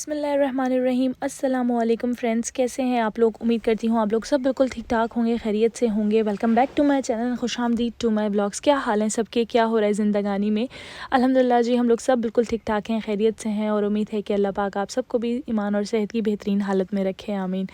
बिस्मिल्लाहिर्रहमानिर्रहीम। अस्सलामुअलैकुम फ्रेंड्स, कैसे हैं आप लोग। उम्मीद करती हूँ आप लोग सब बिल्कुल ठीक ठाक होंगे, खैरियत से होंगे। Welcome back to my channel, खुशामदीद टू माय ब्लॉग्स। क्या हाल हैं सबके, क्या हो रहा है ज़िंदगानी में। अल्हम्दुलिल्लाह जी, हम लोग सब बिल्कुल ठीक ठाक हैं, खैरियत से हैं और उम्मीद है कि अल्लाह पाक आप सबको भी ईमान और सेहत की बेहतरीन हालत में रखे, आमीन।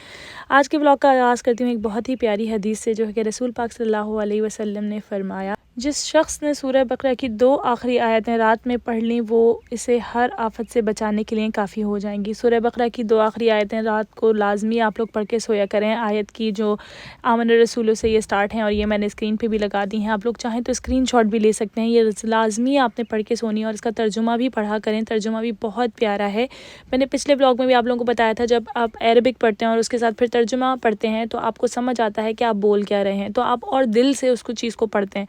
आज के ब्लॉग का आगाज़ करती हूँ एक बहुत ही प्यारी हदीस से, जो है कि रसूल पाक सल्लल्लाहु अलैहि वसल्लम ने फरमाया, जिस शख्स ने सूरह बकरा की 2 आखिरी आयतें रात में पढ़ लीं, वो इसे हर आफत से बचाने के लिए काफ़ी हो जाएंगी। सूरह बकरा की 2 आखिरी आयतें रात को लाजमी आप लोग पढ़ के सोया करें। आयत की जो आमन रसूलों से ये स्टार्ट हैं और ये मैंने स्क्रीन पे भी लगा दी हैं। आप लोग चाहें तो स्क्रीनशॉट भी ले सकते हैं। ये लाजमी आपने पढ़ के सोनी है और इसका तर्जुमा भी पढ़ा करें। तर्जुमा भी बहुत प्यारा है। मैंने पिछले ब्लॉग में भी आप लोगों को बताया था, जब आप अरबिक पढ़ते हैं और उसके साथ फिर तर्जुमा पढ़ते हैं तो आपको समझ आता है कि आप बोल क्या रहे हैं, तो आप और दिल से उसको चीज़ को पढ़ते हैं।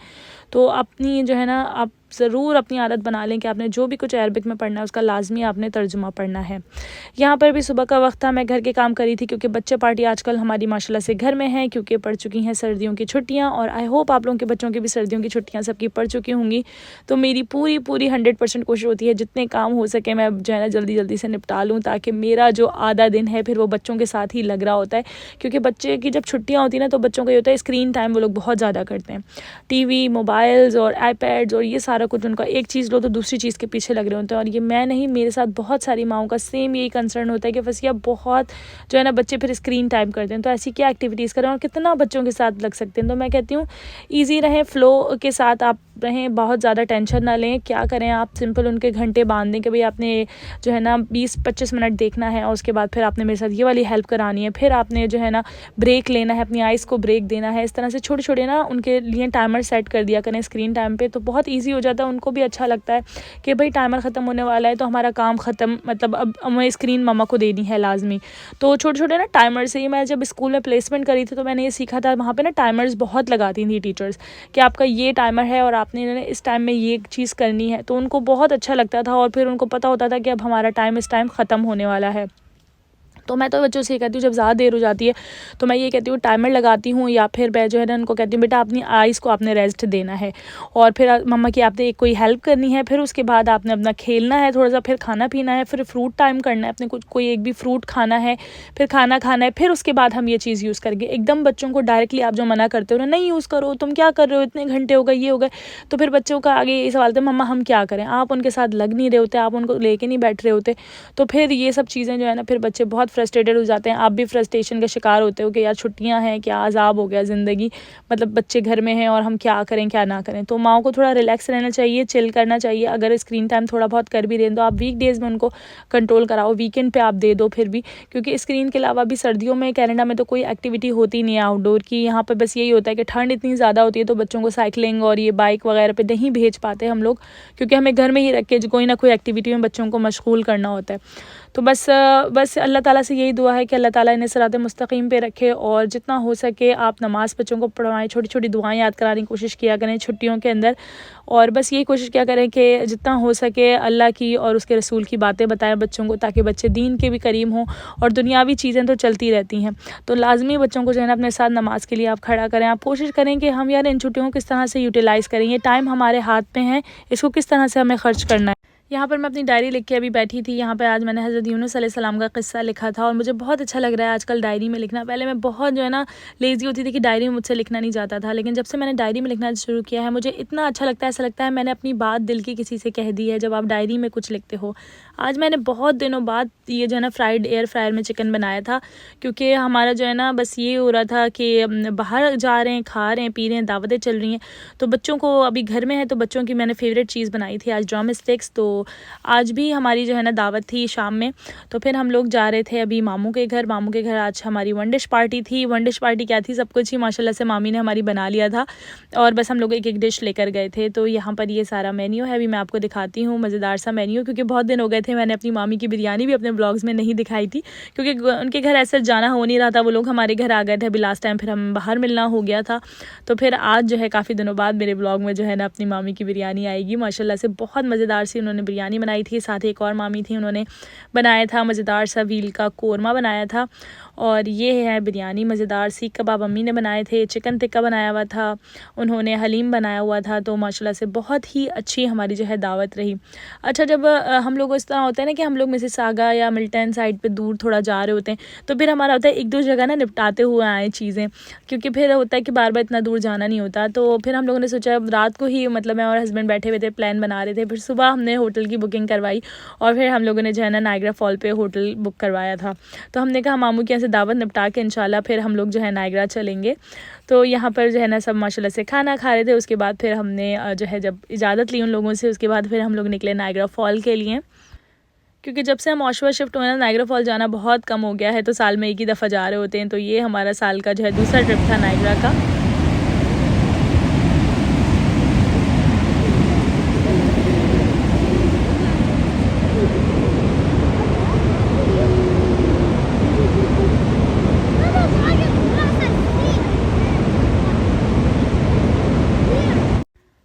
तो अपनी जो है ना, आप ज़रूर अपनी आदत बना लें कि आपने जो भी कुछ अरबिक में पढ़ना है उसका लाजमी आपने तर्जुमा पढ़ना है। यहाँ पर भी सुबह का वक्त था, मैं घर के काम करी थी क्योंकि बच्चे पार्टी आजकल हमारी माशाल्लाह से घर में है, क्योंकि पड़ चुकी हैं सर्दियों की छुट्टियाँ। और आई होप आप लोगों के बच्चों की भी सर्दियों की छुट्टियाँ सबकी पड़ चुकी होंगी। तो मेरी पूरी 100% कोशिश होती है जितने काम हो सके मैं जो है ना जल्दी जल्दी से निपटा लूँ, ताकि मेरा जो आधा दिन है फिर वो बच्चों के साथ ही लग रहा होता है। क्योंकि बच्चे की जब छुट्टियाँ होती हैं ना, तो बच्चों का ये होता है स्क्रीन टाइम वो लोग बहुत ज़्यादा करते हैं। टीवी, मोबाइल्स और आईपैड्स और ये सारा कुछ, उनका एक चीज़ लो तो दूसरी चीज़ के पीछे लग रहे होते हैं। और ये मैं नहीं, मेरे साथ बहुत सारी माओं का सेम यही कंसर्न होता है कि फसिया बहुत जो है ना बच्चे फिर स्क्रीन टाइम करते हैं। तो ऐसी क्या एक्टिविटीज़ करें और कितना बच्चों के साथ लग सकते हैं। तो मैं कहती हूँ ईजी रहें, फ़्लो के साथ आप रहें, बहुत ज़्यादा टेंशन ना लें। क्या करें आप, सिंपल उनके घंटे बांध दें कि भाई आपने जो है ना 20-25 मिनट देखना है और उसके बाद फिर आपने मेरे साथ ये वाली हेल्प करानी है, फिर आपने जो है ना ब्रेक लेना है, अपनी आइज़ को ब्रेक देना है। इस तरह से छोटे छोटे ना उनके लिए टाइमर सेट कर दिया करें स्क्रीन टाइम पे, तो बहुत ईजी हो जाता है। उनको भी अच्छा लगता है कि भाई टाइमर ख़त्म होने वाला है तो हमारा काम ख़त्म, मतलब अब हमें स्क्रीन मम्मा को देनी है लाजमी। तो छोटे छोटे ना टाइमर से ही, मैं जब स्कूल में प्लेसमेंट करी थी तो मैंने ये सीखा था। वहाँ पे ना टाइमर्स बहुत लगाती थी टीचर्स कि आपका ये टाइमर है और आपने इस टाइम में ये चीज़ करनी है। तो उनको बहुत अच्छा लगता था और फिर उनको पता होता था कि अब हमारा टाइम इस टाइम ख़त्म होने वाला है। तो मैं तो बच्चों से ये कहती हूँ, जब ज़्यादा देर हो जाती है तो मैं ये कहती हूँ टाइमर लगाती हूँ, या फिर मैं जो है ना उनको कहती हूँ बेटा अपनी आइज़ को आपने रेस्ट देना है और फिर मम्मा की आपने कोई हेल्प करनी है, फिर उसके बाद आपने अपना खेलना है थोड़ा सा, फिर खाना पीना है, फिर फ्रूट टाइम करना है, अपने कुछ कोई एक भी फ्रूट खाना है, फिर खाना खाना है, फिर उसके बाद हम ये चीज़ यूज़ करेंगे। एकदम बच्चों को डायरेक्टली आप जो मना करते हो ना, नहीं यूज़ करो, तुम क्या कर रहे हो, इतने घंटे हो गए, ये हो गए, तो फिर बच्चों का आगे ये सवाल था मम्मा हम क्या करें। आप उनके साथ लग नहीं रहे होते, आप उनको लेके नहीं बैठ रहे होते। तो फिर ये सब चीज़ें जो है ना, फिर बच्चे बहुत फ्रस्ट्रेटेड हो जाते हैं। आप भी फ्रस्ट्रेशन का शिकार होते हो कि यार छुट्टियां हैं, क्या अजाब हो गया ज़िंदगी, मतलब बच्चे घर में हैं और हम क्या करें क्या ना करें। तो माओ को थोड़ा रिलैक्स रहना चाहिए, चिल करना चाहिए। अगर स्क्रीन टाइम थोड़ा बहुत कर भी रहे हैं तो आप वीक डेज़ में उनको कंट्रोल कराओ, वीकेंड पे आप दे दो फिर भी, क्योंकि स्क्रीन के अलावा भी सर्दियों में कनाडा में तो कोई एक्टिविटी होती नहीं है आउटडोर की। यहाँ पर बस यही होता है कि ठंड इतनी ज़्यादा होती है तो बच्चों को साइकिलिंग और ये बाइक वगैरह पे नहीं भेज पाते हम लोग, क्योंकि हमें घर में ही रख के कोई ना कोई एक्टिविटी में बच्चों को मशगूल करना होता है। तो बस अल्लाह ताला से यही दुआ है कि अल्लाह ताला इन्हें सिरात मुस्तकीम पे रखे और जितना हो सके आप नमाज़ बच्चों को पढ़वाएं, छोटी छोटी दुआएं याद कराने की कोशिश किया करें छुट्टियों के अंदर। और बस यही कोशिश किया करें कि जितना हो सके अल्लाह की और उसके रसूल की बातें बताएं बच्चों को, ताकि बच्चे दीन के भी करीम हों। और दुनियावी चीज़ें तो चलती रहती हैं, तो लाजमी बच्चों को जो है ना अपने साथ नमाज़ के लिए आप खड़ा करें। आप कोशिश करें कि हम यार इन छुट्टियों को किस तरह से यूटिलाइज़ करें, ये टाइम हमारे हाथ में है, इसको किस तरह से हमें ख़र्च करना है। यहाँ पर मैं अपनी डायरी लिख के अभी बैठी थी। यहाँ पे आज मैंने हज़रत यूनुस अलैहिस्सलाम का क़िस्सा लिखा था और मुझे बहुत अच्छा लग रहा है आजकल डायरी में लिखना। पहले मैं बहुत जो है ना लेज़ी होती थी कि डायरी में मुझसे लिखना नहीं जाता था, लेकिन जब से मैंने डायरी में लिखना शुरू किया है मुझे इतना अच्छा लगता है, ऐसा लगता है मैंने अपनी बात दिल की किसी से कह दी है जब आप डायरी में कुछ लिखते हो। आज मैंने बहुत दिनों बाद ये जो है ना फ्राइड एयर फ्रायर में चिकन बनाया था, क्योंकि हमारा जो है ना बस ये हो रहा था कि बाहर जा रहे हैं, खा रहे हैं, पी रहे हैं, दावतें चल रही हैं, तो बच्चों को अभी घर में है तो बच्चों की मैंने फ़ेवरेट चीज़ बनाई थी आज ड्रम स्टिक्स। तो आज भी हमारी जो है ना दावत थी शाम में, तो फिर हम लोग जा रहे थे अभी मामू के घर। मामू के घर आज हमारी वन डिश पार्टी थी। वन डिश पार्टी क्या थी, सब कुछ ही माशाल्लाह से मामी ने हमारी बना लिया था और बस हम लोग एक एक डिश लेकर गए थे। तो यहाँ पर ये सारा मेन्यू है, अभी मैं आपको दिखाती हूँ, मज़ेदार सा मेन्यू, क्योंकि बहुत दिन हो गए थे मैंने अपनी मामी की बिरयानी भी अपने ब्लॉग्स में नहीं दिखाई थी, क्योंकि उनके घर ऐसा जाना हो नहीं रहा था। वो लोग हमारे घर आ गए थे अभी लास्ट टाइम, फिर हम बाहर मिलना हो गया था। तो फिर आज जो है काफ़ी दिनों बाद मेरे ब्लॉग में जो है ना अपनी मामी की बिरयानी आएगी। माशाल्लाह से बहुत मज़ेदार सी उन्होंने बिरयानी बनाई थी, साथ ही एक और मामी थी उन्होंने बनाया था मज़ेदार सा व्हील का कोरमा बनाया था। और ये है बिरयानी मज़ेदार, सीख कबाब अम्मी ने बनाए थे, चिकन टिक्का बनाया हुआ था उन्होंने, हलीम बनाया हुआ था। तो माशाल्लाह से बहुत ही अच्छी हमारी जो है दावत रही। अच्छा, जब हम लोग इस तरह होता है ना कि हम लोग मिसिसागा या मिल्टन साइड पे दूर थोड़ा जा रहे होते हैं, तो फिर हमारा होता है एक दो जगह ना निपटाते हुए आए चीज़ें, क्योंकि फिर होता है कि बार बार इतना दूर जाना नहीं होता। तो फिर हम लोगों ने सोचा रात को ही, मतलब मैं और हस्बैंड बैठे हुए थे, प्लान बना रहे थे, फिर सुबह हमने होटल की बुकिंग करवाई और फिर हम लोगों ने जो है ना नायग्रा फॉल पे होटल बुक करवाया था। तो हमने कहा मामू के यहाँ से दावत निपटा के इंशाल्लाह फिर हम लोग जो है नायग्रा चलेंगे। तो यहाँ पर जो है ना सब माशाल्लाह से खाना खा रहे थे। उसके बाद फिर हमने जो है जब इजाज़त ली उन लोगों से, उसके बाद फिर हम लोग निकले नायग्रा फॉल के लिए, क्योंकि जब से हम ऑशवा शिफ्ट हुए ना नायग्रा फॉल जाना बहुत कम हो गया है। तो साल में एक ही दफ़ा जा रहे होते हैं। तो ये हमारा साल का जो है दूसरा ट्रिप था नायग्रा का।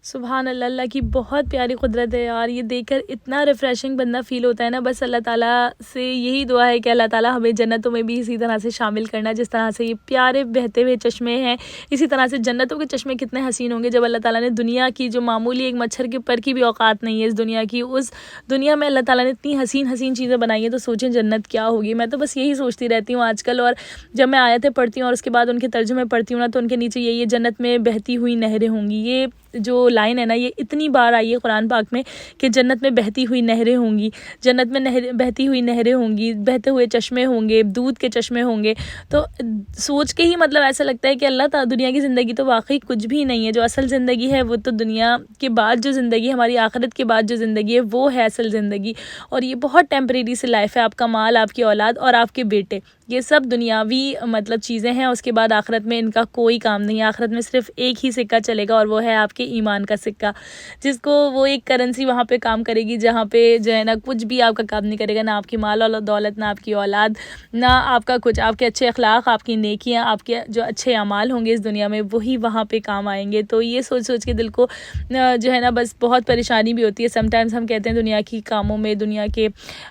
सुभान अल्लाह, अल्लाह की बहुत प्यारी कुदरत है यार। ये देखकर इतना रिफ़्रेशिंग बंदा फ़ील होता है ना। बस अल्लाह ताला से यही दुआ है कि अल्लाह ताला हमें जन्नतों में भी इसी तरह से शामिल करना, जिस तरह से ये प्यारे बहते हुए चश्मे हैं। इसी तरह से जन्नतों के चश्मे कितने हसीन होंगे जब अल्लाह ताला ने दुनिया की जो मामूली एक मच्छर के पर की भी औकात नहीं है इस दुनिया की, उस दुनिया में अल्लाह ताला ने इतनी हसीन हसीन चीज़ें बनाई हैं। तो सोचें जन्नत क्या होगी। मैं तो बस यही सोचती रहती हूँ आजकल। और जब मैं आयतें पढ़ती हूँ और उसके बाद उनके तर्जुमे पढ़ती हूँ ना, तो उनके नीचे यही है, जन्नत में बहती हुई नहरें होंगी। ये जो लाइन है ना, ये इतनी बार आई है कुरान पाक में कि जन्नत में बहती हुई नहरें होंगी, जन्नत में बहती हुई नहरें होंगी, बहते हुए चश्मे होंगे, दूध के चश्मे होंगे। तो सोच के ही मतलब ऐसा लगता है कि अल्लाह ताला, दुनिया की ज़िंदगी तो वाकई कुछ भी नहीं है। जो असल ज़िंदगी है वो तो दुनिया के बाद जो ज़िंदगी, हमारी आखिरत के बाद जो ज़िंदगी है वो है असल ज़िंदगी। और ये बहुत टेम्परेरी सी लाइफ है। आपका माल, आपकी औलाद और आपके बेटे, ये सब दुनियावी मतलब चीज़ें हैं। उसके बाद आखिरत में इनका कोई काम नहीं है। आखिरत में सिर्फ एक ही सिक्का चलेगा और वो है आपके ईमान का सिक्का, जिसको वो एक करेंसी वहाँ पे काम करेगी जहाँ पे जो है ना कुछ भी आपका काम नहीं करेगा, ना आपकी माल और दौलत, ना आपकी औलाद, ना आपका कुछ। आपके अच्छे अखलाक, आपकी नेकियाँ, आपके जो अच्छे अमाल होंगे इस दुनिया में, वही वहाँ पे काम आएंगे। तो ये सोच सोच के दिल को जो है ना बस बहुत परेशानी भी होती है। समटाइम्स हम कहते हैं दुनिया की कामों में, दुनिया के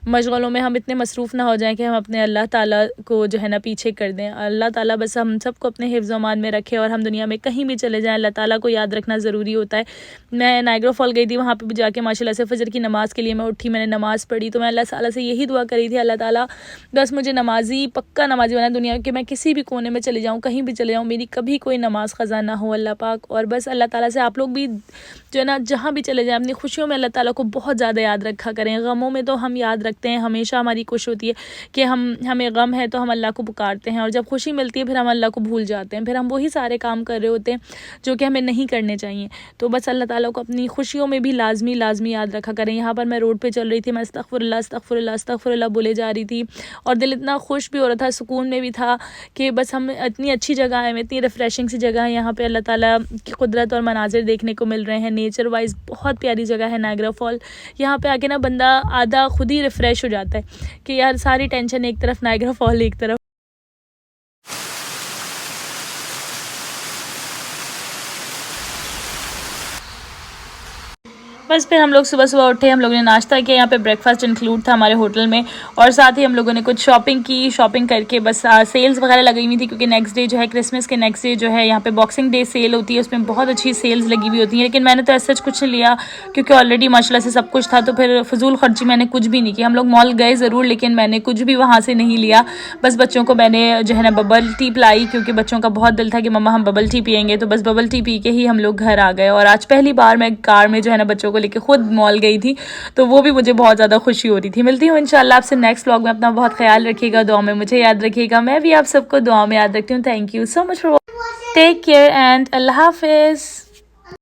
मशगलों में हम इतने मसरूफ़ ना हो जाएं कि हम अपने अल्लाह ताला को जो है ना पीछे कर दें। अल्लाह ताला बस हम सबको अपने हिफ्ज़ अमान में रखे और हम दुनिया में कहीं भी चले जाएं, अल्लाह ताला को याद रखना ज़रूरी होता है। मैं नायग्रा फॉल गई थी, वहाँ पे भी जाके माशाल्लाह से फ़जर की नमाज़ के लिए मैं उठी, मैंने नमाज़ पढ़ी। तो मैं अल्लाह ताला से यही दुआ करी थी, अल्लाह ताला बस मुझे नमाज़ी, पक्का नमाज़ी बना दुनिया के। मैं किसी भी कोने में चले जाऊँ, कहीं भी चले जाऊँ, मेरी कभी कोई नमाज़ क़ज़ा ना हो अल्लाह पाक। और बस अल्लाह ताला से आप लोग भी जो है ना जहाँ भी चले जाएँ, अपनी खुशियों में अल्लाह ताला को बहुत ज़्यादा याद रखा करें। गमों में तो हम याद रखते हैं, हमेशा हमारी कोशिश होती है कि हमें गम है तो हम अल्लाह को पुकारते हैं, और जब खुशी मिलती है फिर हम अल्लाह को भूल जाते हैं। फिर हम वही सारे काम कर रहे होते हैं जो कि हमें नहीं करने चाहिए। तो बस अल्लाह ताला को अपनी खुशियों में भी लाजमी लाजमी याद रखा करें। यहाँ पर मैं रोड पे चल रही थी, मैं अस्तगफुरुल्लाह अस्तगफुरुल्लाह अस्तगफुरुल्लाह बोले जा रही थी और दिल इतना खुश भी हो रहा था, सुकून में भी था कि बस हम इतनी अच्छी जगह है, इतनी रिफ़्रेशिंग सी जगह है। यहाँ पे अल्लाह ताला की कुदरत और मनाजिर देखने को मिल रहे हैं। नेचर वाइज बहुत प्यारी जगह है नायग्रा फॉल। यहाँ पे आके ना बंदा आधा खुद ही रिफ़्रेश हो जाता है कि यार सारी टेंशन एक तरफ, नायग्रा फॉल एक तरफ। बस फिर हम लोग सुबह सुबह उठे, हम लोगों ने नाश्ता किया। यहाँ पे ब्रेकफास्ट इंक्लूड था हमारे होटल में, और साथ ही हम लोगों ने कुछ शॉपिंग की। शॉपिंग करके बस सेल्स वगैरह लगी हुई थी, क्योंकि नेक्स्ट डे जो है क्रिसमस के नेक्स्ट डे जो है यहाँ पे बॉक्सिंग डे सेल होती है, उसमें बहुत अच्छी सेल्स लगी हुई होती हैं। लेकिन मैंने तो ऐसा कुछ नहीं लिया क्योंकि ऑलरेडी माशाल्लाह से सब कुछ था, तो फिर फजूल खर्ची मैंने कुछ भी नहीं किया। हम लोग मॉल गए ज़रूर, लेकिन मैंने कुछ भी वहाँ से नहीं लिया। बस बच्चों को मैंने जो है ना बबल टी पिलाई, क्योंकि बच्चों का बहुत दिल था कि मम्मा हम बबल टी पियेंगे। तो बस बबल टी पी के ही हम लोग घर आ गए। और आज पहली बार मैं कार में जो है ना बच्चों को लेकर खुद मॉल गई थी, तो वो भी मुझे बहुत ज़्यादा खुशी हो रही थी। मिलती हूँ इंशाल्लाह आपसे नेक्स्ट व्लॉग में। अपना बहुत ख्याल रखिएगा, दुआ में मुझे याद रखिएगा, मैं भी आप सबको दुआ में याद रखती हूँ। Thank you so much for, take care and अल्लाह हाफिज़।